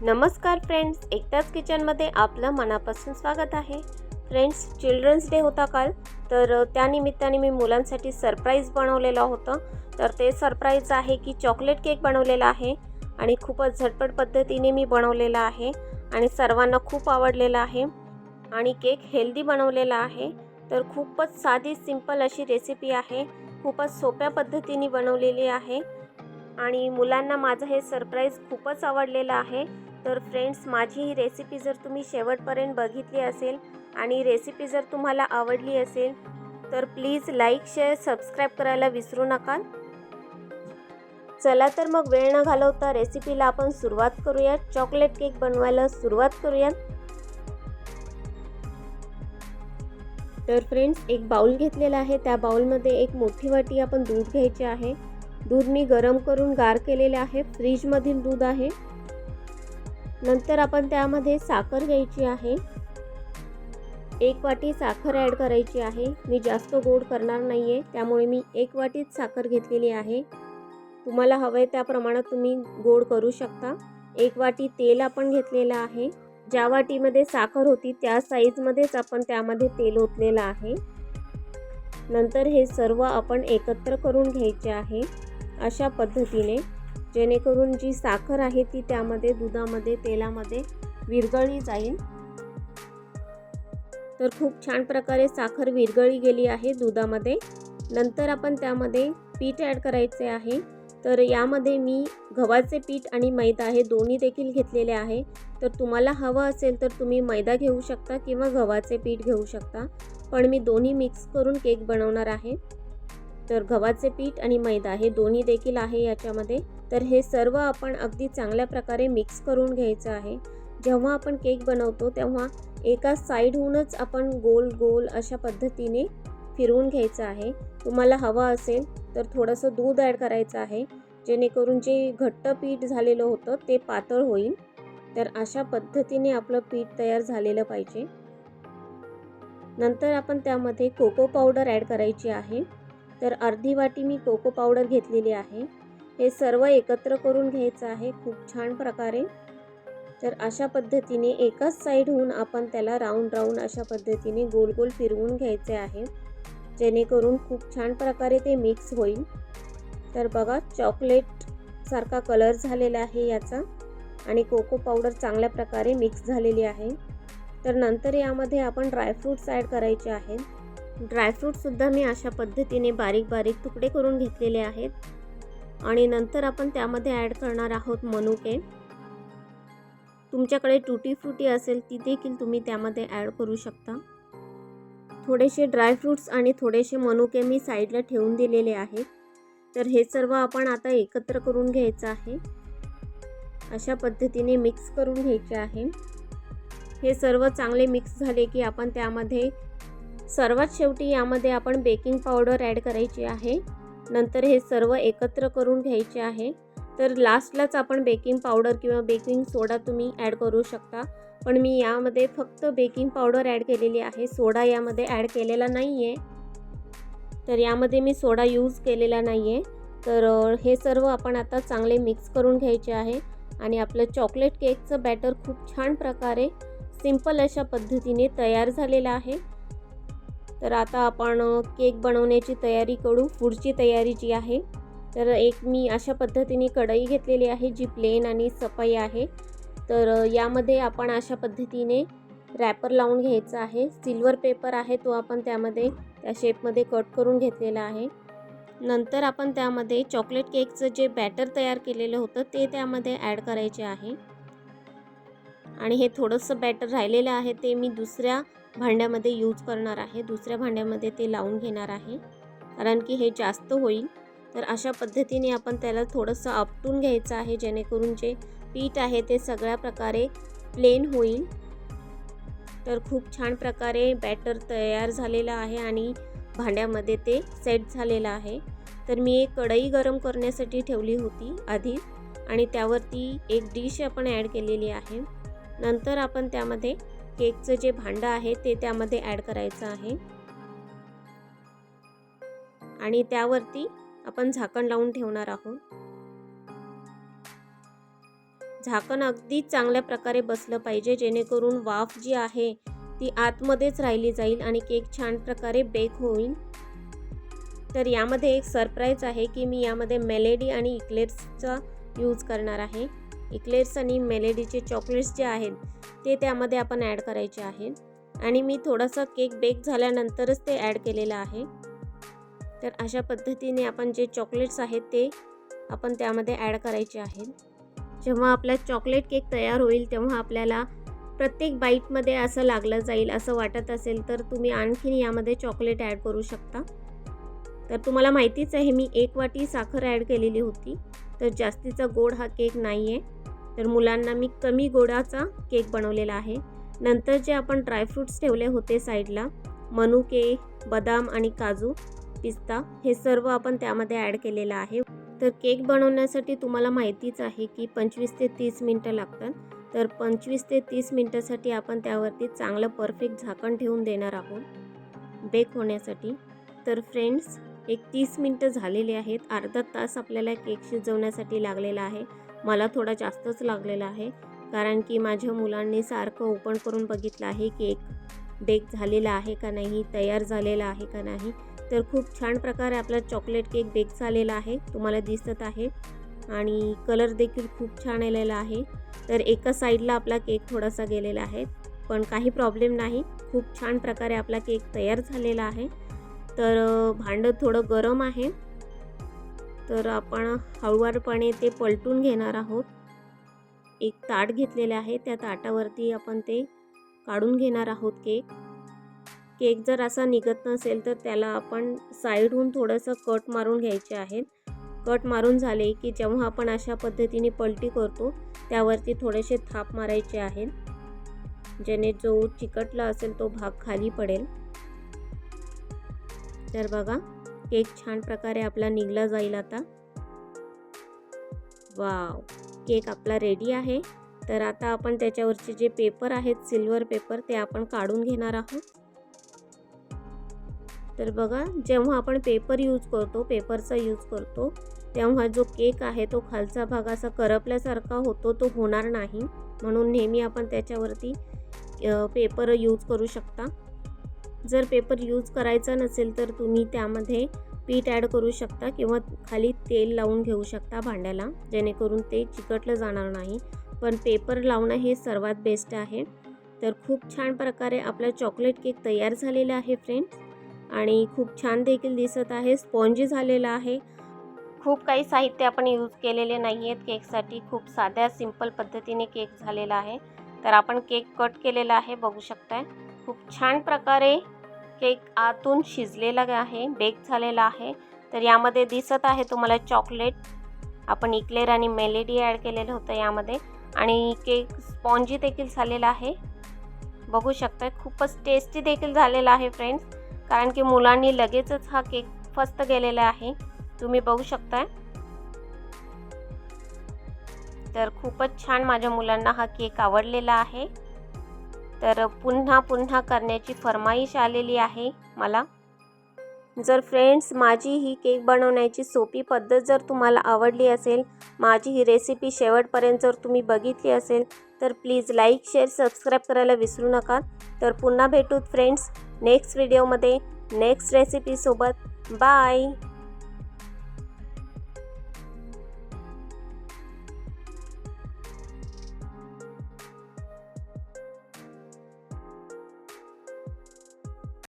नमस्कार फ्रेंड्स, एकताच किचनमध्ये आपलं मनापासून स्वागत आहे। फ्रेंड्स, चिल्ड्रन्स डे होता काल, तर त्यानिमित्ताने मी मुलांसाठी सरप्राईज बनवलेलं होतं। तर ते सरप्राईज आहे की चॉकलेट केक बनवलेला आहे आणि खूपच झटपट पद्धतीने मी बनवलेला आहे आणि सर्वांना खूप आवडलेला आहे आणि केक हेल्दी बनवलेला आहे। तर खूपच साधी सिंपल अशी रेसिपी आहे, खूपच सोप्या पद्धतीने बनवलेली आहे आणि मुलांना माझं हे सरप्राईज खूपच आवडलेलं आहे। तर फ्रेंड्स, माझी ही रेसिपी जर तुम्ही शेवटपर्यंत बघितली असेल आणि रेसिपी जर तुम्हाला आवडली असेल तर प्लीज लाईक, शेअर, सबस्क्राईब करायला विसरू नका। चला तर मग वेळ न घालवता रेसिपीला आपण सुरुवात करूया। चॉकलेट केक बनवायला सुरुवात करूया। तर फ्रेंड्स, एक बाउल घेतलेला आहे, त्या बाउलमध्ये एक मोठी वाटी आपण दूध घ्यायचे आहे। दूध मी गरम करून गार केलेले आहे, फ्रीजमधील दूध आहे। नंतर आपण त्यामध्ये साखर घ्यायची आहे, एक वाटी साखर ॲड करायची आहे। मी जास्त गोड करणार नाही आहे, त्यामुळे मी एक वाटीच साखर घेतलेली आहे। तुम्हाला हवे त्या प्रमाणात तुम्ही गोड करू शकता। एक वाटी तेल आपण घेतलेलं आहे, ज्या वाटीमध्ये साखर होती त्या साईजमध्येच आपण त्यामध्ये तेल ओतलेलं आहे। नंतर हे सर्व आपण एकत्र करून घ्यायचे आहे अशा पद्धतीने, जेणेकरून जी साखर आहे ती त्यामध्ये दुधामध्ये तेलामध्ये विरघळली जाईल। तर खूप छान प्रकारे साखर विरघळली गेली आहे दुधामध्ये। नंतर आपण त्यामध्ये पीठ ॲड करायचे आहे। तर यामध्ये मी गव्हाचे पीठ आणि मैदा हे दोन्ही देखील घेतलेले आहे। तर तुम्हाला हवं असेल तर तुम्ही मैदा घेऊ शकता किंवा गव्हाचे पीठ घेऊ शकता, पण मी दोन्ही मिक्स करून केक बनवणार आहे। तर गव्हाचे पीठ आणि मैदा हे दोन्ही देखील आहे याच्यामध्ये। तर हे सर्व आपण अगदी चांगल्या प्रकारे मिक्स करून घ्यायचं आहे। जेव्हा आपण केक बनवतो तेव्हा एका साईडहूनच आपण गोल गोल अशा पद्धतीने फिरवून घ्यायचं आहे। तुम्हाला हवं असेल तर थोडंसं दूध ॲड करायचं आहे, जेणेकरून जे घट्ट पीठ झालेलं होतं ते पातळ होईल। तर अशा पद्धतीने आपलं पीठ तयार झालेलं पाहिजे। नंतर आपण त्यामध्ये कोको पावडर ॲड करायची आहे। तर अर्धी वाटी मी कोको पावडर घेतलेली आहे। हे सर्व एकत्र करून घ्यायचं आहे खूप छान प्रकारे। तर अशा पद्धतीने एकाच साईडहून आपण त्याला राऊंड राऊंड अशा पद्धतीने गोल गोल फिरवून घ्यायचे आहे, जेणेकरून खूप छान प्रकारे ते मिक्स होईल। तर बघा, चॉकलेट सारखा कलर झालेला आहे याचा आणि कोको पावडर चांगल्या प्रकारे मिक्स झालेली आहे। तर नंतर यामध्ये आपण ड्रायफ्रूट्स ॲड करायचे आहेत। ड्रायफ्रूटसुद्धा मी अशा पद्धतीने बारीक बारीक तुकडे करून घेतलेले आहेत आणि नंतर आपण त्यामध्ये ॲड करणार आहोत मनुके। तुमच्याकडे टूटी फ्रूटी असेल ती देखील तुम्ही त्यामध्ये ॲड करू शकता। थोडेसे ड्रायफ्रूट्स आणि थोडेसे मनुके मी साईडला ठेवून दिलेले आहेत। तर हे सर्व आपण आता एकत्र करून घ्यायचं आहे, अशा पद्धतीने मिक्स करून घ्यायचे आहे। हे सर्व चांगले मिक्स झाले की आपण त्यामध्ये सर्वात शेवटी यामध्ये आपण बेकिंग पावडर ॲड करायची आहे। नंतर हे सर्व एकत्र करून घ्यायचे आहे। तर लास्टलाच आपण बेकिंग पावडर किंवा बेकिंग सोडा तुम्ही ॲड करू शकता, पण मी यामध्ये फक्त बेकिंग पावडर ॲड केलेली आहे, सोडा यामध्ये ॲड केलेला नाही आहे। तर यामध्ये मी सोडा यूज केलेला नाही आहे। तर हे सर्व आपण आता चांगले मिक्स करून घ्यायचे आहे आणि आपलं चॉकलेट केकचं बॅटर खूप छान प्रकारे सिंपल अशा पद्धतीने तयार झालेला आहे। तर आता आपण केक बनवण्याची तयारी करू, पुढची तयारी जी आहे। तर एक मी अशा पद्धतीने कढई घेतलेली आहे जी प्लेन आणि सफाई आहे। तर यामध्ये आपण अशा पद्धतीने रॅपर लावून घ्यायचा आहे। सिल्वर पेपर आहे तो आपण त्यामध्ये त्या शेपमध्ये कट करून घेतलेला आहे। नंतर आपण त्यामध्ये चॉकलेट केकचं जे बॅटर तयार केलेलं होतं ते त्यामध्ये ॲड करायचे आहे आणि हे थोडंसं बॅटर राहिलेलं आहे ते मी दुसऱ्या भांड्यामध्ये यूज करणार आहे। दुसऱ्या भांड्यामध्ये ते लावून घेणार आहे, कारण की हे जास्त होईल। तर अशा पद्धतीने आपण त्याला थोडंसं आपटून घ्यायचं आहे, जेणेकरून जे पीठ आहे ते सगळ्या प्रकारे प्लेन होईल। तर खूप छान प्रकारे बॅटर तयार झालेलं आहे आणि भांड्यामध्ये ते सेट झालेलं आहे। तर मी एक कढई गरम करण्यासाठी ठेवली होती आधी आणि त्यावरती एक डिश आपण ॲड केलेली आहे। नंतर आपण त्यामध्ये केकचं जे भांडं आहे ते त्यामध्ये ॲड करायचं आहे आणि त्यावरती आपण झाकण लावून ठेवणार आहोत। झाकण अगदी चांगल्या प्रकारे बसलं पाहिजे, जेणेकरून वाफ जी आहे ती आतमध्येच राहिली जाईल आणि केक छान प्रकारे बेक होईल. तर यामध्ये एक सरप्राईज आहे की मी यामध्ये मेलेडी आणि इक्लेर्सचा यूज करणार आहे. इक्लेर्स आणि मेलेडीचे चॉकलेट्स जे आहेत ते त्यामध्ये आपण ॲड करायचे आहेत आणि मी थोडासा केक बेक झाल्यानंतरच ते ॲड केलेलं आहे. तर अशा पद्धतीने आपण जे चॉकलेट्स आहेत ते आपण त्यामध्ये ॲड करायचे आहेत. जेव्हा आपला चॉकलेट केक तयार होईल तेव्हा आपल्याला प्रत्येक बाईटमध्ये असं लागलं जाईल असं वाटत असेल तर तुम्ही आणखीन यामध्ये चॉकलेट ॲड करू शकता. तर तुम्हाला माहितीच आहे मी 1 वाटी साखर ॲड केलेली होती, तर जास्तीचा गोड हा केक नाही आहे. तर मुलांना मी कमी गोडाचा केक बनवलेला आहे. नंतर जे आपण ड्रायफ्रूट्स ठेवले होते साईडला, मनुके, बदाम आणि काजू, पिस्ता, हे सर्व आपण त्यामध्ये ॲड केलेलं आहे. तर केक बनवण्यासाठी तुम्हाला माहितीच आहे की 25 ते 30 मिनटं लागतात. तर 25 ते 30 मिनटासाठी आपण त्यावरती चांगलं परफेक्ट झाकण ठेवून देणार आहोत बेक होण्यासाठी. तर फ्रेंड्स, एक 30 मिनटं झालेली आहेत. अर्धा तास आपल्याला केक शिजवण्यासाठी लागलेला आहे. मला थोडा जास्तच लागलेला आहे, कारण की माझ्या मुलांनी सारखं ओपन करून बघितलं आहे केक बेक झालेला आहे का नाही, तयार झालेला आहे का नाही. तर खूप छान प्रकारे आपला चॉकलेट केक बेक झालेला आहे, तुम्हाला दिसत आहे आणि कलर देखील खूप छान आलेला आहे. तर एका साईडला आपला केक थोडासा गेलेला आहे, पण काही प्रॉब्लेम नाही. खूप छान प्रकारे आपला केक तयार झालेला आहे. तर भांडं थोडं गरम आहे, तर आपण हळूवारपणे ते पलटून घेणार आहोत. एक ताट घेतलेले आहे, त्या ताटावरती आपण ते काढून घेणार आहोत केक जर असा निघत नसेल तर त्याला आपण साईडहून थोडंसं कट मारून घ्यायचे आहेत. कट मारून झाले की जेव्हा आपण अशा पद्धतीने पलटी करतो त्यावरती थोडेसे थाप मारायचे आहेत, जेणे जो चिकटला असेल तो भाग खाली पडेल. तर बघा, केक छान प्रकारे आपला निघला जाईल आता. वाव, केक आपला रेडी आहे. तर आता आपण त्याच्यावरचे जे पेपर आहेत सिल्वर पेपर ते आपण काढून घेणार आहोत. तर बघा, जेव्हा आपण पेपरचा यूज करतो तेव्हा जो केक आहे तो खालचा भाग असा करपल्यासारखा होतो, तो होणार नाही. म्हणून नेहमी आपण त्याच्यावरती पेपर यूज करू शकता. जर पेपर यूज करायचा नसेल तर तुम्ही त्यामध्ये पीठ ॲड करू शकता किंवा खाली तेल लावून घेऊ शकता भांड्याला, जेणेकरून ते चिकटलं जाणार नाही. पण पेपर लावणं हे सर्वात बेस्ट आहे. तर खूप छान प्रकारे आपला चॉकलेट केक तयार झालेला आहे फ्रेंड्स, आणि खूप छान देखील दिसत आहे. स्पॉन्जी झालेला आहे. खूप काही साहित्य आपण यूज केलेले नाही आहेत केकसाठी. खूप साध्या सिंपल पद्धतीने केक झालेला आहे. तर आपण केक कट केलेला आहे, बघू शकताय. खूप छान प्रकारे केक आतून शिजलेला आहे, बेक झालेला आहे. तर यामध्ये दिसत आहे तुम्हाला चॉकलेट, आपण इक्लेर आणि मेलेडी ॲड केलेलं होतं यामध्ये, आणि केक स्पॉन्जी देखील झालेला आहे, बघू शकताय. खूपच टेस्टी देखील झालेला आहे फ्रेंड्स, कारण की मुलांनी लगेचच हा केक फस्त गेलेला आहे, तुम्ही बघू शकताय. तर खूपच छान माझ्या मुलांना हा केक आवडलेला आहे. तर पुन्हा करण्याची फरमाईश आलेली आहे मला. जर फ्रेंड्स, माझी ही केक बनवण्याची सोपी पद्धत जर तुम्हाला आवडली असेल, माझी ही रेसिपी शेवटपर्यंत जर तुम्ही बघितली असेल तर प्लीज लाईक, शेअर, सबस्क्राईब करायला विसरू नका. तर पुन्हा भेटूत फ्रेंड्स नेक्स्ट व्हिडिओमध्ये नेक्स्ट रेसिपीसोबत. बाय.